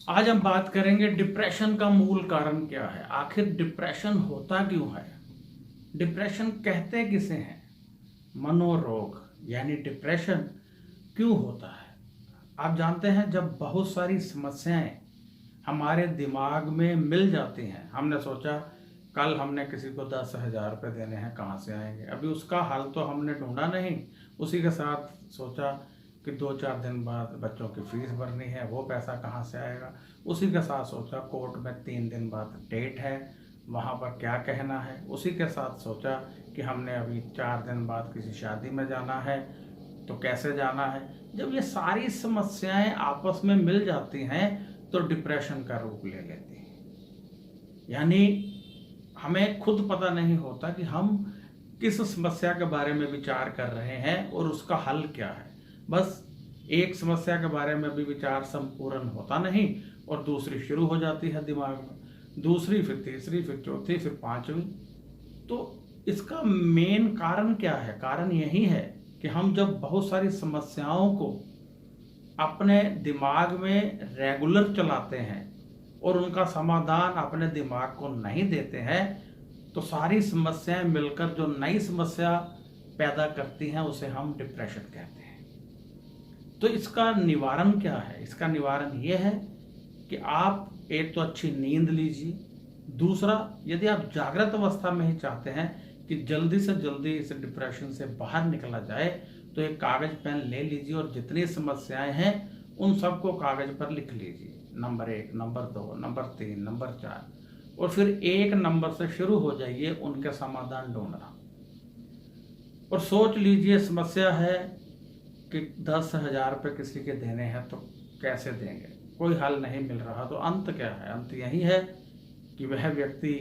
आज हम बात करेंगे डिप्रेशन का मूल कारण क्या है। आखिर डिप्रेशन होता क्यों है? डिप्रेशन कहते किसे हैं? मनोरोग यानी डिप्रेशन क्यों होता है? आप जानते हैं, जब बहुत सारी समस्याएं हमारे दिमाग में मिल जाती हैं, हमने सोचा कल हमने किसी को 10,000 रुपये देने हैं, कहाँ से आएंगे? अभी उसका हल तो हमने ढूंढा नहीं, उसी के साथ सोचा कि 2-4 दिन बाद बच्चों की फीस भरनी है, वो पैसा कहाँ से आएगा? उसी के साथ सोचा कोर्ट में 3 दिन बाद डेट है, वहाँ पर क्या कहना है? उसी के साथ सोचा कि हमने अभी 4 दिन बाद किसी शादी में जाना है, तो कैसे जाना है? जब ये सारी समस्याएं आपस में मिल जाती हैं तो डिप्रेशन का रूप ले लेती हैं। यानी हमें खुद पता नहीं होता कि हम किस समस्या के बारे में विचार कर रहे हैं और उसका हल क्या है। बस एक समस्या के बारे में भी विचार संपूर्ण होता नहीं और दूसरी शुरू हो जाती है दिमाग में, दूसरी, फिर तीसरी, फिर चौथी, फिर पांचवी। तो इसका मेन कारण क्या है? कारण यही है कि हम जब बहुत सारी समस्याओं को अपने दिमाग में रेगुलर चलाते हैं और उनका समाधान अपने दिमाग को नहीं देते हैं, तो सारी समस्याएं मिलकर जो नई समस्या पैदा करती हैं उसे हम डिप्रेशन कहते हैं। तो इसका निवारण क्या है? इसका निवारण ये है कि आप एक तो अच्छी नींद लीजिए, दूसरा, यदि आप जागृत अवस्था में ही चाहते हैं कि जल्दी से जल्दी इस डिप्रेशन से बाहर निकला जाए, तो एक कागज पेन ले लीजिए और जितनी समस्याएं हैं उन सबको कागज पर लिख लीजिए। नंबर 1, नंबर 2, नंबर 3, नंबर 4, और फिर 1 नंबर से शुरू हो जाइए उनके समाधान ढूंढना। और सोच लीजिए, समस्या है कि 10,000 रुपये किसी के देने हैं तो कैसे देंगे? कोई हल नहीं मिल रहा, तो अंत क्या है? अंत यही है कि वह व्यक्ति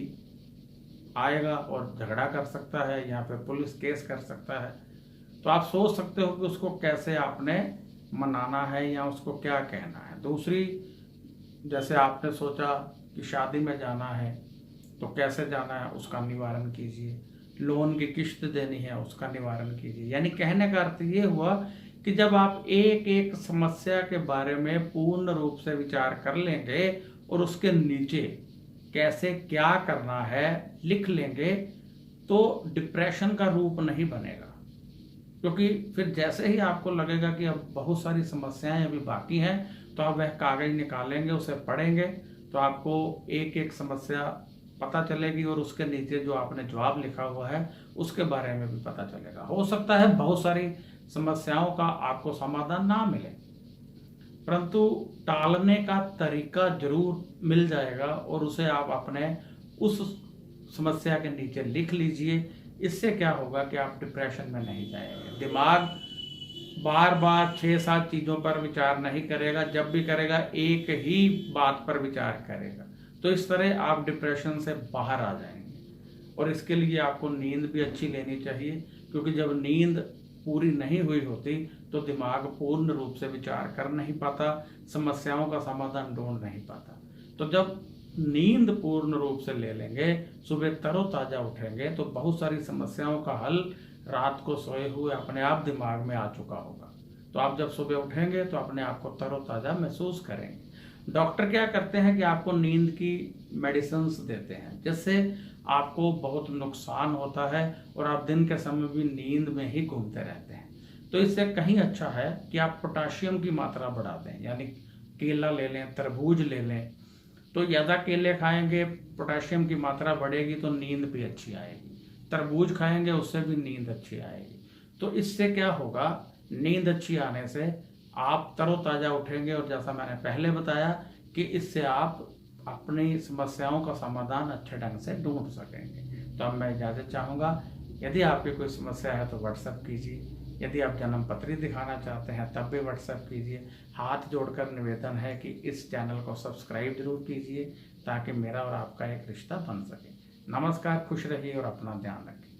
आएगा और झगड़ा कर सकता है या फिर पुलिस केस कर सकता है। तो आप सोच सकते हो कि उसको कैसे आपने मनाना है या उसको क्या कहना है। दूसरी, जैसे आपने सोचा कि शादी में जाना है तो कैसे जाना है, उसका निवारण कीजिए। लोन की किश्त देनी है, उसका निवारण कीजिए। यानी कहने का अर्थ ये हुआ कि जब आप एक एक समस्या के बारे में पूर्ण रूप से विचार कर लेंगे और उसके नीचे कैसे क्या करना है लिख लेंगे, तो डिप्रेशन का रूप नहीं बनेगा। क्योंकि फिर जैसे ही आपको लगेगा कि अब बहुत सारी समस्याएं अभी बाकी हैं, तो आप वह कागज निकालेंगे, उसे पढ़ेंगे, तो आपको एक एक समस्या पता चलेगी और उसके नीचे जो आपने जवाब लिखा हुआ है उसके बारे में भी पता चलेगा। हो सकता है बहुत सारी समस्याओं का आपको समाधान ना मिले, परंतु टालने का तरीका जरूर मिल जाएगा और उसे आप अपने उस समस्या के नीचे लिख लीजिए। इससे क्या होगा कि आप डिप्रेशन में नहीं जाएंगे। दिमाग बार बार 6-7 चीज़ों पर विचार नहीं करेगा, जब भी करेगा एक ही बात पर विचार करेगा। तो इस तरह आप डिप्रेशन से बाहर आ जाएंगे। और इसके लिए आपको नींद भी अच्छी लेनी चाहिए, क्योंकि जब नींद पूरी नहीं हुई होती तो दिमाग पूर्ण रूप से विचार कर नहीं पाता, समस्याओं का समाधान ढूंढ नहीं पाता। तो जब नींद पूर्ण रूप से ले लेंगे, सुबह तरोताजा उठेंगे, तो बहुत सारी समस्याओं का हल रात को सोए हुए अपने आप दिमाग में आ चुका होगा। तो आप जब सुबह उठेंगे तो अपने आप को तरोताजा महसूस करेंगे। डॉक्टर क्या करते हैं कि आपको नींद की मेडिसिन देते हैं, जिससे आपको बहुत नुकसान होता है और आप दिन के समय भी नींद में ही घूमते रहते हैं। तो इससे कहीं अच्छा है कि आप पोटाशियम की मात्रा बढ़ा दें, यानी केला ले लें, तरबूज ले लें। तो ज़्यादा केले खाएंगे, पोटाशियम की मात्रा बढ़ेगी तो नींद भी अच्छी आएगी। तरबूज खाएंगे, उससे भी नींद अच्छी आएगी। तो इससे क्या होगा, नींद अच्छी आने से आप तरोताज़ा उठेंगे और जैसा मैंने पहले बताया कि इससे आप अपनी समस्याओं का समाधान अच्छे ढंग से ढूंढ सकेंगे। तो अब मैं इजाज़त चाहूँगा। यदि आपकी कोई समस्या है तो व्हाट्सएप कीजिए, यदि आप जन्म पत्री दिखाना चाहते हैं तब भी व्हाट्सएप कीजिए। हाथ जोड़कर निवेदन है कि इस चैनल को सब्सक्राइब जरूर कीजिए, ताकि मेरा और आपका एक रिश्ता बन सके। नमस्कार, खुश रहिए और अपना ध्यान रखिए।